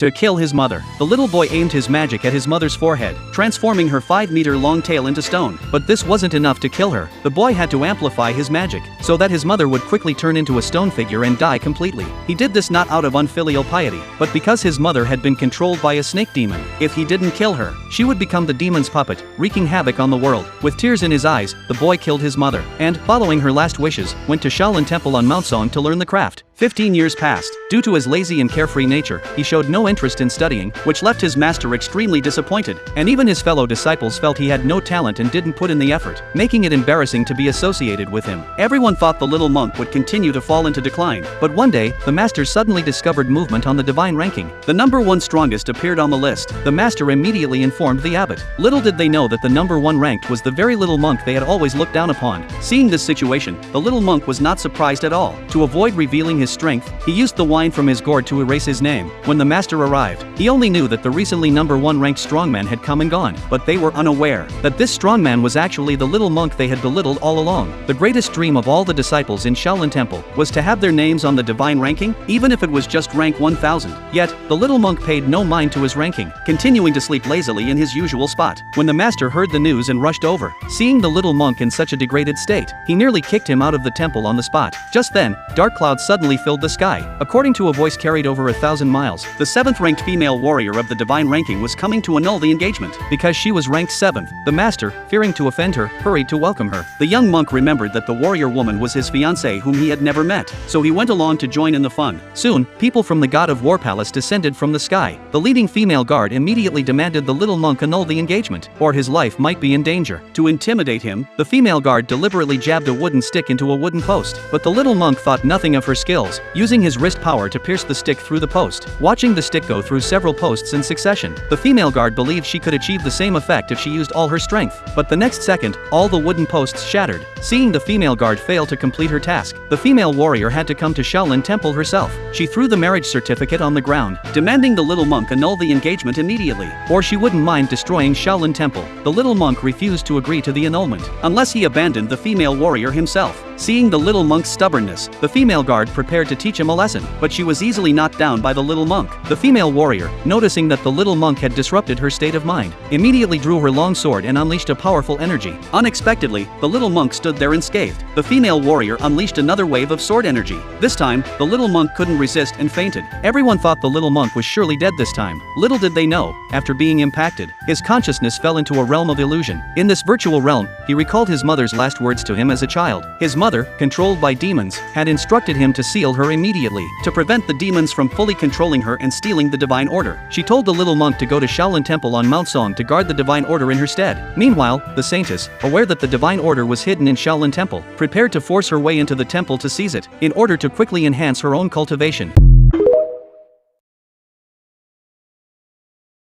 to kill his mother. The little boy aimed his magic at his mother's forehead, transforming her 5-meter-long tail into stone. But this wasn't enough to kill her. The boy had to amplify his magic, so that his mother would quickly turn into a stone figure and die completely. He did this not out of unfilial piety, but because his mother had been controlled by a snake demon. If he didn't kill her, she would become the demon's puppet, wreaking havoc on the world. With tears in his eyes, the boy killed his mother, and, following her last wishes, went to Shaolin Temple on Mount Song to learn the craft. 15 years passed. Due to his lazy and carefree nature, he showed no interest in studying, which left his master extremely disappointed, and even his fellow disciples felt he had no talent and didn't put in the effort, making it embarrassing to be associated with him. Everyone thought the little monk would continue to fall into decline, but one day, the master suddenly discovered movement on the divine ranking. The number 1 strongest appeared on the list. The master immediately informed the abbot. Little did they know that the number 1 ranked was the very little monk they had always looked down upon. Seeing this situation, the little monk was not surprised at all. To avoid revealing his strength, he used the wine from his gourd to erase his name. When the master arrived, he only knew that the recently number 1 ranked strongman had come and gone, but they were unaware that this strongman was actually the little monk they had belittled all along. The greatest dream of all the disciples in Shaolin Temple was to have their names on the divine ranking, even if it was just rank 1000. Yet, the little monk paid no mind to his ranking, continuing to sleep lazily in his usual spot. When the master heard the news and rushed over, seeing the little monk in such a degraded state, he nearly kicked him out of the temple on the spot. Just then, dark clouds suddenly filled the sky. According to a voice carried over 1,000 miles, the 7th-ranked female warrior of the divine ranking was coming to annul the engagement. Because she was ranked 7th, the master, fearing to offend her, hurried to welcome her. The young monk remembered that the warrior woman was his fiancée whom he had never met, so he went along to join in the fun. Soon, people from the God of War Palace descended from the sky. The leading female guard immediately demanded the little monk annul the engagement, or his life might be in danger. To intimidate him, the female guard deliberately jabbed a wooden stick into a wooden post, but the little monk thought nothing of her skills, using his wrist power to pierce the stick through the post. Watching the stick go through several posts in succession, the female guard believed she could achieve the same effect if she used all her strength. But the next second, all the wooden posts shattered. Seeing the female guard fail to complete her task, the female warrior had to come to Shaolin Temple herself. She threw the marriage certificate on the ground, demanding the little monk annul the engagement immediately, or she wouldn't mind destroying Shaolin Temple. The little monk refused to agree to the annulment, unless he abandoned the female warrior himself. Seeing the little monk's stubbornness, the female guard prepared to teach him a lesson, but she was easily knocked down by the little monk. The female warrior, noticing that the little monk had disrupted her state of mind, immediately drew her long sword and unleashed a powerful energy. Unexpectedly, the little monk stood there unscathed. The female warrior unleashed another wave of sword energy. This time, the little monk couldn't resist and fainted. Everyone thought the little monk was surely dead this time. Little did they know, after being impacted, his consciousness fell into a realm of illusion. In this virtual realm, he recalled his mother's last words to him as a child. His mother, controlled by demons, had instructed him to seal her immediately, to prevent the demons from fully controlling her and stealing the divine order. She told the little monk to go to Shaolin Temple on Mount Song to guard the divine order in her stead. Meanwhile, the saintess, aware that the divine order was hidden in Shaolin Temple, prepared to force her way into the temple to seize it, in order to quickly enhance her own cultivation.